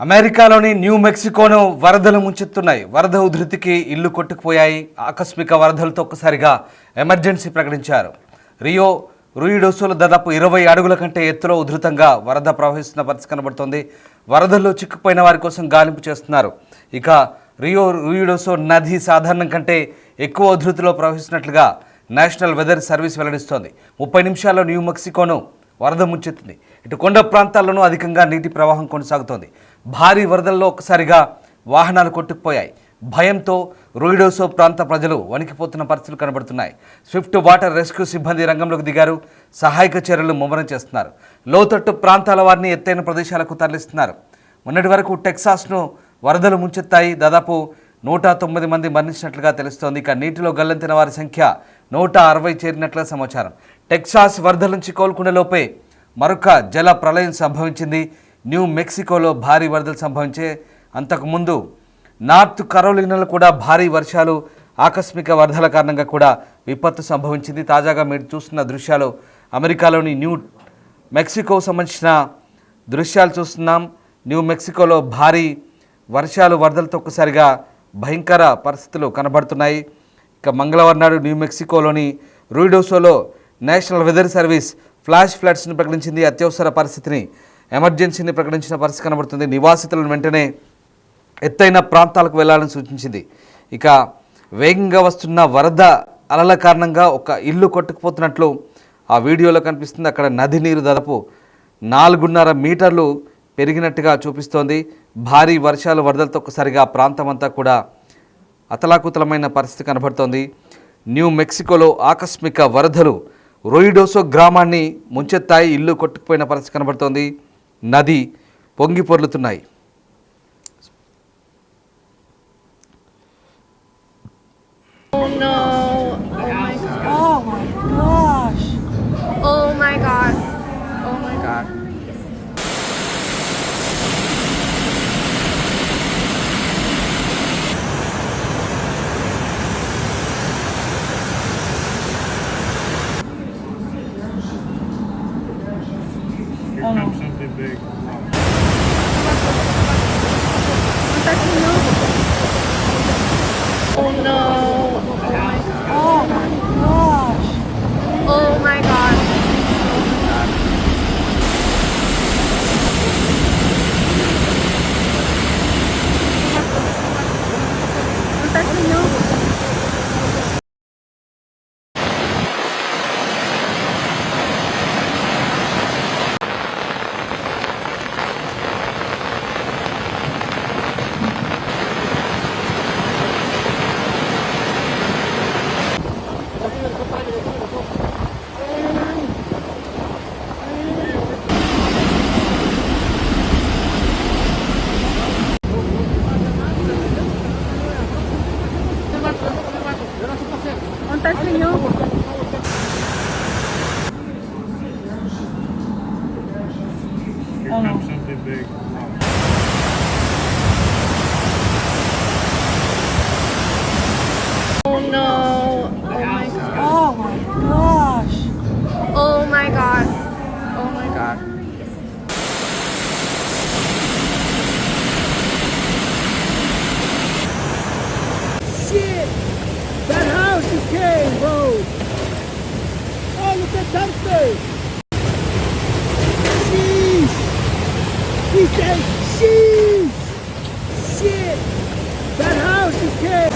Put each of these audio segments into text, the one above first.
అమెరికాలోని న్యూ మెక్సికోను వరదలు ముంచెత్తున్నాయి. వరద ఉధృతికి ఇల్లు కొట్టుకుపోయాయి. ఆకస్మిక వరదలతో ఒక్కసారిగా ఎమర్జెన్సీ ప్రకటించారు. రియో రూయిడోసోలో దాదాపు 20 అడుగుల కంటే ఎత్తులో ఉధృతంగా వరద ప్రవహిస్తున్న పరిస్థితి కనబడుతోంది. వరదల్లో చిక్కుపోయిన వారి కోసం గాలింపు చేస్తున్నారు. ఇక రియో రూయిడోసో నది సాధారణం కంటే ఎక్కువ ఉధృతిలో ప్రవహిస్తున్నట్లుగా నేషనల్ వెదర్ సర్వీస్ వెల్లడిస్తోంది. 30 నిమిషాల్లో న్యూ మెక్సికోను వరద ముంచెత్తింది. ఇటు కొండ ప్రాంతాల్లోనూ అధికంగా నీటి ప్రవాహం కొనసాగుతోంది. భారీ వరదల్లో ఒక్కసారిగా వాహనాలు కొట్టుకుపోయాయి. భయంతో రూయిడోసో ప్రాంత ప్రజలు వణికిపోతున్న పరిస్థితులు కనబడుతున్నాయి. స్విఫ్ట్ వాటర్ రెస్క్యూ సిబ్బంది రంగంలోకి దిగారు. సహాయక చర్యలు ముమ్మరం చేస్తున్నారు. లోతట్టు ప్రాంతాల వారిని ఎత్తైన ప్రదేశాలకు తరలిస్తున్నారు. మొన్నటి వరకు టెక్సాస్ను వరదలు ముంచెత్తాయి. దాదాపు 109 మంది మరణించినట్లుగా తెలుస్తోంది. ఇక నీటిలో గల్లంతిన వారి సంఖ్య 160 చేరినట్లుగా సమాచారం. టెక్సాస్ వరదల నుంచి కోలుకునే లోపే మరొక జల ప్రళయం సంభవించింది. న్యూ మెక్సికోలో భారీ వరదలు సంభవించే అంతకుముందు నార్త్ కరోలినాలో కూడా భారీ వర్షాలు, ఆకస్మిక వరదల కారణంగా కూడా విపత్తు సంభవించింది. తాజాగా మీరు చూస్తున్న దృశ్యాలు అమెరికాలోని న్యూ మెక్సికో సంబంధించిన దృశ్యాలు చూస్తున్నాం. న్యూ మెక్సికోలో భారీ వర్షాలు, వరదలతో ఒక్కసారిగా భయంకర పరిస్థితులు కనబడుతున్నాయి. ఇక మంగళవారం నాడు న్యూ మెక్సికోలోని రూయిడోసోలో నేషనల్ వెదర్ సర్వీస్ ఫ్లాష్ ఫ్లడ్స్ని ప్రకటించింది. అత్యవసర పరిస్థితిని, ఎమర్జెన్సీని ప్రకటించిన పరిస్థితి కనబడుతుంది. నివాసితులను వెంటనే ఎత్తైన ప్రాంతాలకు వెళ్లాలని సూచించింది. ఇక వేగంగా వస్తున్న వరద అలల కారణంగా ఒక ఇల్లు కొట్టుకుపోతున్నట్లు ఆ వీడియోలో కనిపిస్తుంది. అక్కడ నది నీరు దాదాపు 4.5 మీటర్లు పెరిగినట్టుగా చూపిస్తోంది. భారీ వర్షాలు, వరదలతో ఒక్కసారిగా ప్రాంతం అంతా కూడా అతలాకుతలమైన పరిస్థితి కనబడుతోంది. న్యూ మెక్సికోలో ఆకస్మిక వరదలు రూయిడోసో గ్రామాన్ని ముంచెత్తాయి. ఇల్లు కొట్టుకుపోయిన పరిస్థితి కనబడుతోంది. నది పొంగి పొర్లుతున్నాయి. Oh no. Oh my gosh. Oh my god. Oh my god. Here comes something big. Oh no. Oh my gosh. Oh my god. Here comes something big. Oh no. Oh my gosh. Oh my god. Oh my god. Shit! That house just came, bro! Oh, look at that dumpster! Sheesh! He said, sheesh! Shit! That house just came!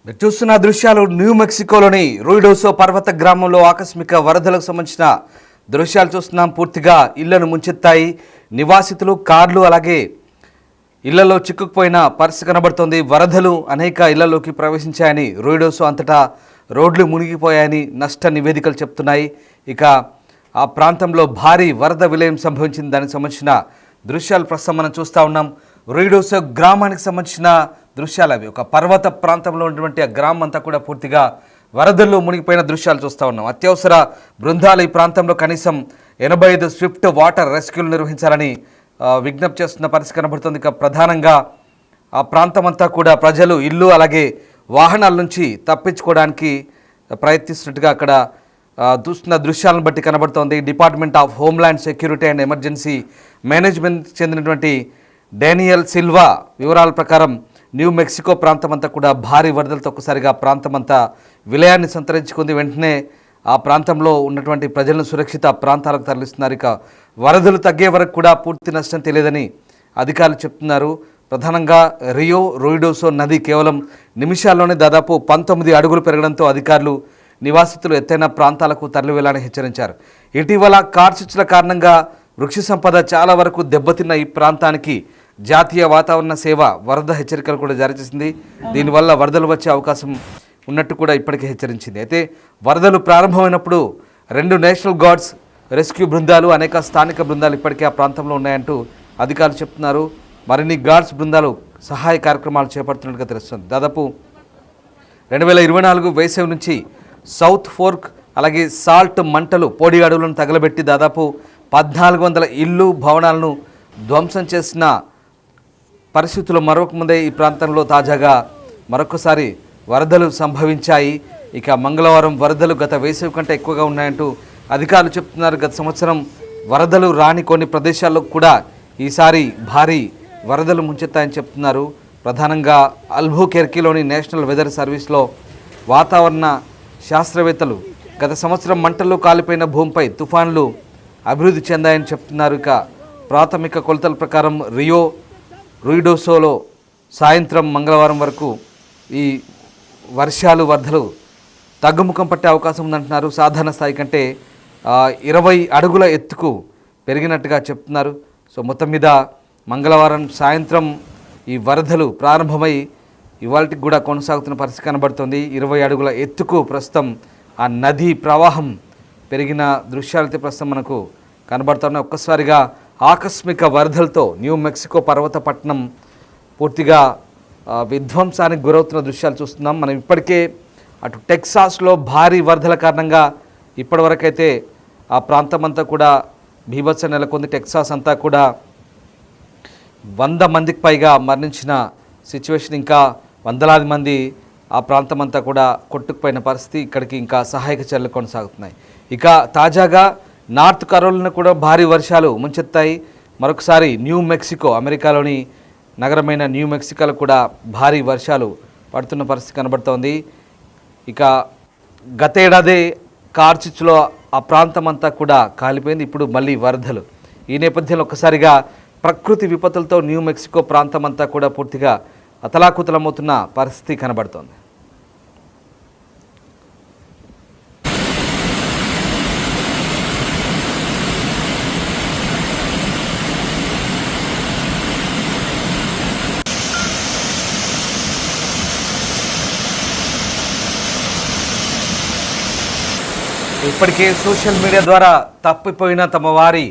మీరు చూస్తున్న దృశ్యాలు new మెక్సికోలోని రూయిడోసో పర్వత గ్రామంలో ఆకస్మిక వరదలకు సంబంధించిన దృశ్యాలు చూస్తున్నాం. పూర్తిగా ఇళ్లను ముంచెత్తాయి. నివాసితులు, కార్లు, అలాగే ఇళ్లలో చిక్కుకుపోయిన పరిస్థితి కనబడుతోంది. వరదలు అనేక ఇళ్లలోకి ప్రవేశించాయని, రూయిడోసో అంతటా రోడ్లు మునిగిపోయాయని నష్ట నివేదికలు చెప్తున్నాయి. ఇక ఆ ప్రాంతంలో భారీ వరద విలయం సంభవించింది. దానికి సంబంధించిన దృశ్యాలు ప్రస్తుతం మనం చూస్తూ ఉన్నాం. రూయిడోసో గ్రామానికి సంబంధించిన దృశ్యాలు అవి. ఒక పర్వత ప్రాంతంలో ఉన్నటువంటి ఆ గ్రామం అంతా కూడా పూర్తిగా వరదల్లో మునిగిపోయిన దృశ్యాలు చూస్తూ ఉన్నాం. అత్యవసర బృందాలు ఈ ప్రాంతంలో కనీసం 85 స్విఫ్ట్ వాటర్ రెస్క్యూలు నిర్వహించాలని విజ్ఞప్తి చేస్తున్న పరిస్థితి కనబడుతుంది. ఇక ప్రధానంగా ఆ ప్రాంతం అంతా కూడా ప్రజలు ఇల్లు అలాగే వాహనాల నుంచి తప్పించుకోవడానికి ప్రయత్నిస్తున్నట్టుగా అక్కడ చూస్తున్న దృశ్యాలను బట్టి కనబడుతోంది. Department of homeland security and emergency management చెందినటువంటి డానియల్ సిల్వా వివరాల ప్రకారం న్యూ మెక్సికో ప్రాంతం అంతా కూడా భారీ వరదలతో ఒక్కసారిగా ప్రాంతం అంతా విలయాన్ని సంతరించుకుంది. వెంటనే ఆ ప్రాంతంలో ఉన్నటువంటి ప్రజలను సురక్షిత ప్రాంతాలకు తరలిస్తున్నారు. ఇక వరదలు తగ్గే వరకు కూడా పూర్తి నష్టం తెలియదని అధికారులు చెప్తున్నారు. ప్రధానంగా రియో రూయిడోసో నది కేవలం నిమిషాల్లోనే దాదాపు 19 అడుగులు పెరగడంతో అధికారులు నివాసితులు ఎత్తైన ప్రాంతాలకు తరలివెళ్లాలని హెచ్చరించారు. ఇటీవల కార్చిచ్చుల కారణంగా వృక్ష సంపద చాలా వరకు దెబ్బతిన్న ఈ ప్రాంతానికి జాతీయ వాతావరణ సేవ వరద హెచ్చరికలు కూడా జారీ చేసింది. దీనివల్ల వరదలు వచ్చే అవకాశం ఉన్నట్టు కూడా ఇప్పటికే హెచ్చరించింది. అయితే వరదలు ప్రారంభమైనప్పుడు 2 నేషనల్ గార్డ్స్ రెస్క్యూ బృందాలు, అనేక స్థానిక బృందాలు ఇప్పటికే ఆ ప్రాంతంలో ఉన్నాయంటూ అధికారులు చెప్తున్నారు. మరిన్ని గార్డ్స్ బృందాలు సహాయ కార్యక్రమాలు చేపడుతున్నట్టుగా తెలుస్తుంది. దాదాపు 2024 వేసవి నుంచి సౌత్ ఫోర్క్ అలాగే సాల్ట్ మంటలు పొడి అడవులను తగలబెట్టి దాదాపు 1400 ఇళ్ళు భవనాలను ధ్వంసం చేసిన పరిస్థితులు మరొక ముందే ఈ ప్రాంతంలో తాజాగా మరొకసారి వరదలు సంభవించాయి. ఇక మంగళవారం వరదలు గత వేసవి కంటే ఎక్కువగా ఉన్నాయంటూ అధికారులు చెప్తున్నారు. గత సంవత్సరం వరదలు రాని కొన్ని ప్రదేశాల్లో కూడా ఈసారి భారీ వరదలు ముంచెత్తాయని చెప్తున్నారు. ప్రధానంగా అల్బుకెర్కీలోని నేషనల్ వెదర్ సర్వీస్లో వాతావరణ శాస్త్రవేత్తలు గత సంవత్సరం మంటల్లో కాలిపోయిన భూమిపై తుఫాన్లు అభివృద్ధి చెందాయని చెప్తున్నారు. ఇక ప్రాథమిక కొలతల ప్రకారం రియో రూయిడోసోలో సాయంత్రం మంగళవారం వరకు ఈ వర్షాలు వరదలు తగ్గుముఖం పట్టే అవకాశం ఉందంటున్నారు. సాధారణ స్థాయి కంటే 20 అడుగుల ఎత్తుకు పెరిగినట్టుగా చెప్తున్నారు. సో మొత్తం మీద మంగళవారం సాయంత్రం ఈ వరదలు ప్రారంభమై ఇవాళకి కూడా కొనసాగుతున్న పరిస్థితి కనబడుతుంది. 20 అడుగుల ఎత్తుకు ప్రస్తుతం ఆ నది ప్రవాహం పెరిగిన దృశ్యాలైతే ప్రస్తుతం మనకు కనబడుతున్నాయి. ఒక్కసారిగా ఆకస్మిక వరదలతో న్యూ మెక్సికో పర్వత పట్టణం పూర్తిగా విధ్వంసానికి గురవుతున్న దృశ్యాలు చూస్తున్నాం. మనం ఇప్పటికే అటు టెక్సాస్లో భారీ వరదల కారణంగా ఇప్పటివరకైతే ఆ ప్రాంతం అంతా కూడా బీభత్సం నెలకొంది. టెక్సాస్ అంతా కూడా 100 మందికి పైగా మరణించిన సిచ్యువేషన్, ఇంకా వందలాది మంది ఆ ప్రాంతం అంతా కూడా కొట్టుకుపోయిన పరిస్థితి. ఇక్కడికి ఇంకా సహాయక చర్యలు కొనసాగుతున్నాయి. ఇక తాజాగా నార్త్ కరోలినా కూడా భారీ వర్షాలు ముంచెత్తాయి. మరొకసారి న్యూ మెక్సికో, అమెరికాలోని నగరమైన న్యూ మెక్సికోలో కూడా భారీ వర్షాలు పడుతున్న పరిస్థితి కనబడుతోంది. ఇక గతేడాదే కార్చిచ్లో ఆ ప్రాంతం అంతా కూడా కాలిపోయింది. ఇప్పుడు మళ్ళీ వరదలు. ఈ నేపథ్యంలో ఒక్కసారిగా ప్రకృతి విపత్తులతో న్యూ మెక్సికో ప్రాంతం అంతా కూడా పూర్తిగా అతలాకుతలమవుతున్న పరిస్థితి కనబడుతోంది. ఇప్పటికే సోషల్ మీడియా ద్వారా తప్పిపోయిన తమ వారి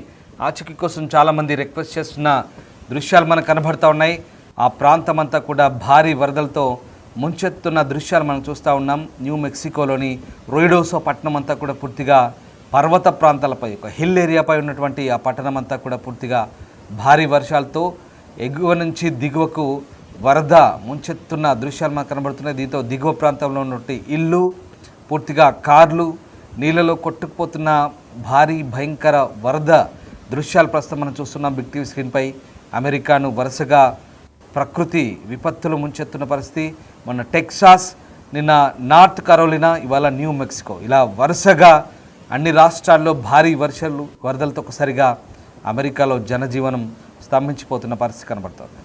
ఆచూకీ కోసం చాలామంది రిక్వెస్ట్ చేస్తున్న దృశ్యాలు మనకు కనబడుతూ ఉన్నాయి. ఆ ప్రాంతం అంతా కూడా భారీ వరదలతో ముంచెత్తున్న దృశ్యాలు మనం చూస్తూ ఉన్నాం. న్యూ మెక్సికోలోని రూయిడోసో పట్టణం అంతా కూడా పూర్తిగా పర్వత ప్రాంతాలపై, ఒక హిల్ ఏరియాపై ఉన్నటువంటి ఆ పట్టణం అంతా కూడా పూర్తిగా భారీ వర్షాలతో ఎగువ నుంచి దిగువకు వరద ముంచెత్తున్న దృశ్యాలు మనకు కనబడుతున్నాయి. దీంతో దిగువ ప్రాంతంలో ఉన్నటువంటి ఇల్లు, పూర్తిగా కార్లు నీళ్ళలో కొట్టుకుపోతున్న భారీ భయంకర వరద దృశ్యాలు ప్రస్తుతం మనం చూస్తున్నాం బిగ్ టీవీ స్క్రీన్పై. అమెరికాను వరుసగా ప్రకృతి విపత్తులు ముంచెత్తున్న పరిస్థితి. మొన్న టెక్సాస్, నిన్న నార్త్ కరోలినా, ఇవాళ న్యూ మెక్సికో, ఇలా వరుసగా అన్ని రాష్ట్రాల్లో భారీ వర్షాలు వరదలతో ఒకసారిగా అమెరికాలో జనజీవనం స్తంభించిపోతున్న పరిస్థితి కనబడుతోంది.